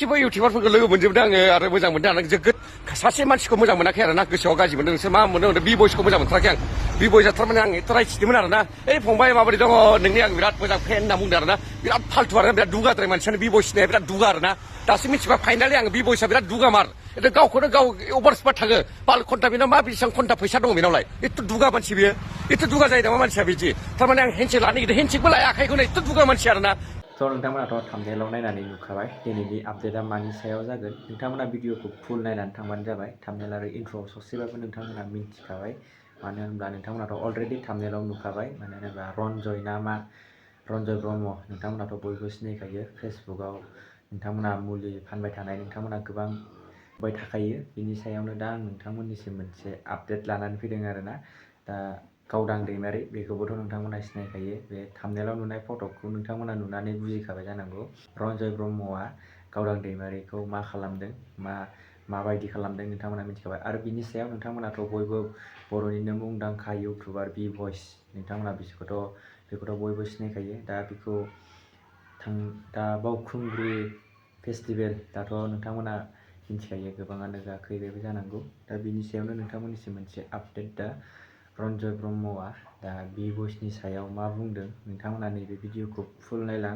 गासिबो इउटिउबारफोरखौ लोगो मोनजोबदों आङो आरो मोजां मोनदों आं जोगोद सासे मानसिखौ मोजां मोनाखै आरो ना गोसोआव गाज्रि मोनदों नोंसोर मा मोनदों बि भइसखौ मोजां मोनथाराखै आं बि भइसआ थारमाने आं एथ' रायथिदोंमोन आरो ना फंबाय माबोरै दङ नोंनि आं बिराद मोजां फेन होनना बुंदों आरो ना बिराद फाल्थु आरो बिराद दुगाद्राय मानसियानो बि भइसनिया बिराद दुगा आरो ना दासो मिथिबा फाइनालि आं बि भइसआ बिराद दुगामार गावखौनो गाव अभार स्मार्ट थाङो बाल घन्टा बेनाव मा बेसेबां घन्टा फैसा दङ बेनावलाय एथ' दुगा मानसि बियो एथ' दुगा जायो नामा मानसिया बिदि थारमाने आं हेन्डसेक लानो नागिरदों हेन्डसेकबो लाया आखाइखौनो एथ' दुगा मानसि आरो ना नोंथांमोनाथ' थाम्बनेलाव नायनानै नुखाबाय दिनैनि आपडेटआ मानि सायाव जागोन नोंथांमोना भिडिअखौ फुल नायनानै थांबानो जाबाय थाम्बनेल आरो इन्ट्र' ससेबाबो नोंथांमोना मिन्थिखाबाय मानो होनब्ला नोंथांमोनाथ' अलरेडि थाम्बनेलाव नुखाबाय मानो होनोब्ला रन्जय ना मा रन्जय ब्रह्म नोंथांमोनाथ' बयबो सिनायखायो फेसबुकआव नोंथांमोना मुलि फानबाय थानाय नोंथांमोना गोबां बाय थाखायो बिनि सायावनो दा आं नोंथांमोननिसिम मोनसे आपडेट लानानै फैदों आरोना दा गावदां दैमारि बेखौबोथ' नोंथांमोना सिनायखायो बे थाम्बनेलाव नुनाय फट'खौ नोंथांमोना नुनानै बुजिखाबाय जानांगौ रन्जय ब्रह्मआ गावदां दैमारिखौ मा खालामदों माबायदि खालामदों नोंथांमोना मिथिखाबाय आरो बिनि सायाव नोंथांमोनाथ' बयबो बर'निनो मुंदांखा इउटुबार बि भइस नोंथांमोना बेखौथ' बयबो सिनायखायो दा बेखौ दा बावखुंग्रि फेस्टिभेल दाथ' नोंथांमोना मिथिखायो गोबाङानो गाखोहैबायबो जानांगौ दा बिनि सायावनो नोंथांमोननिसिम मोनसे आपडेट दा रन्जय ब्रह्मआ दा बि भइसनि सायाव मा बुंदों नोंथांमोना नैबे भिडिअखौ फुल नायलां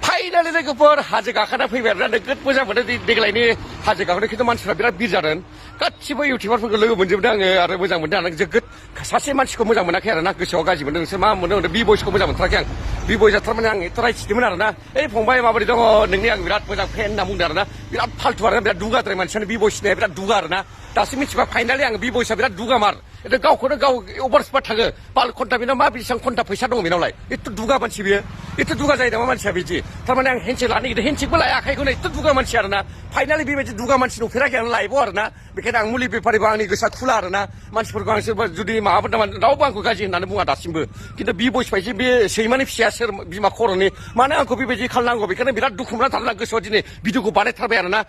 फाइनालि लोगोफोर हाजो गाखोना फैबाय आरोना नोगोद मोजां मोनो देग्लायनि हाजो गाखोनाय खिन्थु मानसिफ्रा बिराद बिर जादों गासिबो इउटिउबारफोरखौ लोगो मोनजोबदों आङो आरो मोजां मोनदों आं जोगोद सासे मानसिखौ मोजां मोनाखै आरो ना गोसोआव गाज्रि मोनदों नोंसोर मा मोनदों बि भइसखौ मोजां मोनथाराखै आं बि भइसआ थारमाने आं एथ' रायथिदोंमोन आरो ना फंबाय माबोरै दङ नोंनि आं बिराद मोजां फेन होनना बुंदों आरो ना बिराद फाल्थु आरो बिराद दुगाद्राय मानसियानो बि भइसनिया बिराद दुगा आरो ना दासो मिथिबा फाइनालि आं बि भइसआ बिराद दुगामार गावखौनो गाव अभार स्मार्ट थाङो बाल घन्टा बेनाव मा बेसेबां घन्टा फैसा दङ बेनावलाय एथ' दुगा मानसि बियो एथ' दुगा जायो नामा मानसिया बिदि थारमाने आं हेन्डसेक लानो नागिरदों हेन्डसेकबो लाया आखाइखौनो एथ' दुगा मानसि आरो ना फाइनालि बेबायदि दुगा मानसि नुफेराखै आं लाइफआव आरो ना बेखायनो आं मुलि बेफारिबो आंनि गोसोआ खुला आरो ना मानसिफोरखौ आं सोरबा जुदि माबाफोर नामा रावबो आंखौ गाज्रि होननानै बुङा दासिमबो खिन्थु बि भइस बायदि बे सैमानि फिसाया सोर बिमा खर'नि मानो आंखौ बेबायदि खालामनांगौ बेखायनो बिराद दुखु मोनना थारना गोसोआव दिनै भिडिअखौ बानायथारबाय आरो ना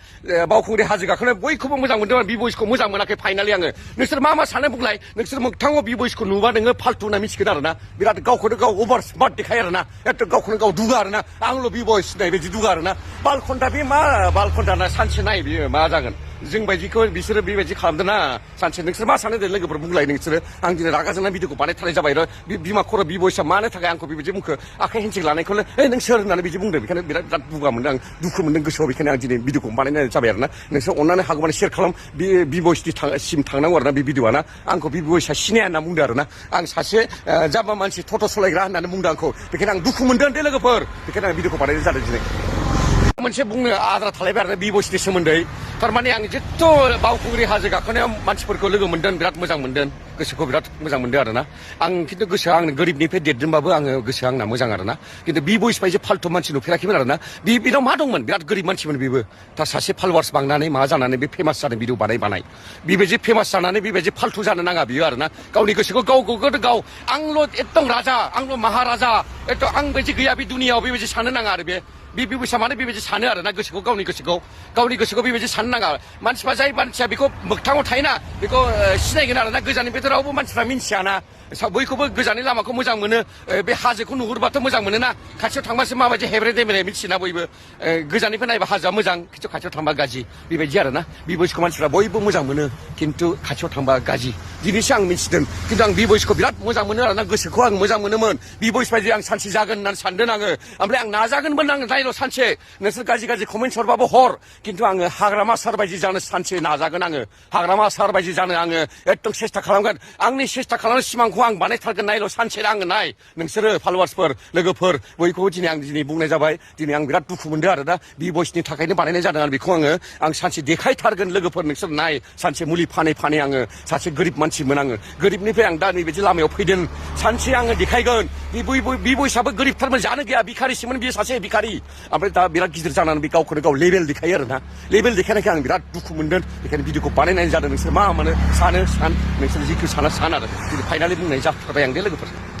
बावखुंग्रि हाजो गाखोनाय बयखौबो मोजां मोनदों बि भइसखौ मोजां मोनाखै फाइनालि आङो नोंसोर मा सानो बुंलाय नोंसोर मोगथाङाव बि भइसखौ नुबा नोङो फाल्थु होनना मिथिगोन आरो ना बिराद गावखौनो गाव अभार स्मार्ट देखायो आरो ना एथ' गावखौनो गाव दुगा आरो ना आंल' बि भइस होननाय बायदि दुगा आरो ना बाल घन्टा बे मा बाल घन्टा ना सानसे नाय बियो मा जागोन जों बायदिखौ बिसोरो बेबायदि खालामदों ना सानसे नोंसोर मा सानो दे लोगोफोर बुंलाय नोंसोरो आं दिनै रागा जोंना भिडिअखौ बानायथारनाय जाबाय र बिमा खर' बि भइसआ मानो थाखाय आंखौ बेबायदि बुंखो आखाइ हेन्डसेक लानायखौनो नों सोर होननानै बिदि बुंदों बेखायनो बिराद दुगा मोनदों आं दुखु मोनदों गोसोआव बेखायनो आं दिनै भिडिअखौ बानायनाय जाबाय आरो ना नोंसोर अननानै हागौमानि शेयार खालाम बि भइसनि सिम थांनांगौ आरो ना बे भिडिअआ ना आंखौ बि भइसआ सिनाया होनना बुंदों आरो ना आं सासे जाम्बा मानसि टट' सलायग्रा होननानै बुंदों आंखौ बेखायनो आं दुखु मोनदों दे लोगोफोर बेखायनो आं भिडिअखौ बानायनाय जादों दिनै मोनसे बुंनो आद्रा थालायबाय आरो बि भइसनि सोमोन्दै थारमाने आं जेथ' बावखुंग्रि हाजो गाखोनायाव मानसिफोरखौ लोगो मोनदों बिराद मोजां मोनदों गोसोखौ बिराद मोजां मोनदों आरो ना आं खिन्थु गोसोआ आं गोरिबनिफ्राय देरदोंबाबो आङो गोसोआ आंना मोजां आरो ना खिन्थु बि भइस बायदि फाल्थु मानसि नुफेराखैमोन आरो ना बेनाव मा दंमोन बिराद गोरिब मानसिमोन बेबो दा सासे फल'वार्स बांनानै मा जानानै बे फेमास जादों भिडिअ बानाय बेबायदि फेमास जानानै बेबायदि फाल्थु जानो नाङा बियो आरो ना गावनि गोसोखौ गाव आंल' एकदम राजा आंल' महाराजा एथ' आं बायदि गैया बे दुनियाव बेबायदि साननो नाङा आरो बे भइसआ माने बेबायदि सानो आरो ना गोसोखौ गावनि गोसोखौ बेबायदि साननो नाङा मानसिफ्रा जाय मानसिया बेखौ मोगथाङाव थायोना बेखौ सिनायगोन आरो ना गोजाननिफ्राय रावबो मानसिफ्रा मिन्थियाना बयखौबो गोजाननि लामाखौ मोजां मोनो बे हाजोखौ नुहुरबाथ' मोजां मोनोना खाथियाव थांबासो माबायदि हेब्रे देब्रे मिथियोना बयबो गोजाननिफ्राय नायबा हाजोआ मोजां खिन्थु खाथियाव थांबा गाज्रि बेबायदि आरो ना बि भइसखौ मानसिफ्रा बयबो मोजां मोनो खिन्थु खाथियाव थांबा गाज्रि दिनैसो आं मिथिदों खिन्थु आं बि भइसखौ बिराद मोजां मोनो आरो ना गोसोखौ आं मोजां मोनोमोन बि भइस बायदि आं सानसे जागोन होननानै सानदों आङो ओमफ्राय आं नाजागोनमोन आं नायल' सानसे नोंसोर गाज्रि कमेन्ट्स हरबाबो हर खिन्थु आङो हाग्रामा सार बायदि जानो सानसे नाजागोन आङो हाग्रामा सार बायदि जानो आङो एकदम सेस्था खालामगोन आंनि सेस्था खालामनाय सिमांखौ आं बानायथारगोन नायल' सानसे आङो नाय नोंसोरो फल'वार्सफोर लोगोफोर बयखौबो दिनै बुंनाय जाबाय दिनै आं बिराद दुखु मोनदों आरो दा बि भइसनि थाखायनो बानायनाय जादों आरो बेखौ आं सानसे देखायथारगोन लोगोफोर नोंसोर नाय सानसे मुलि फानै आङो सासे गोरिब मानसिमोन आङो गोरिबनिफ्राय आं दा नैबायदि लामायाव फैदों सानसे आङो देखायगोन बि भइसआबो गोरिबथारमोन जानो गैया भिखारिसोमोन बियो सासे भिखारि ओमफ्राय दा बिराद गिदिर जानानै बे गावखौनो गाव लेभेल देखायो आरो ना लेभेल देखायनायखाय आं बिराद दुखु मोनदों बेखायनो भिडिअखौ बानायनाय जादों नोंसोर मा मोनो नोंसोर जिखौ सान आरो फाइनालि बुंनाय जाथारबाय आं दे लोगोफोर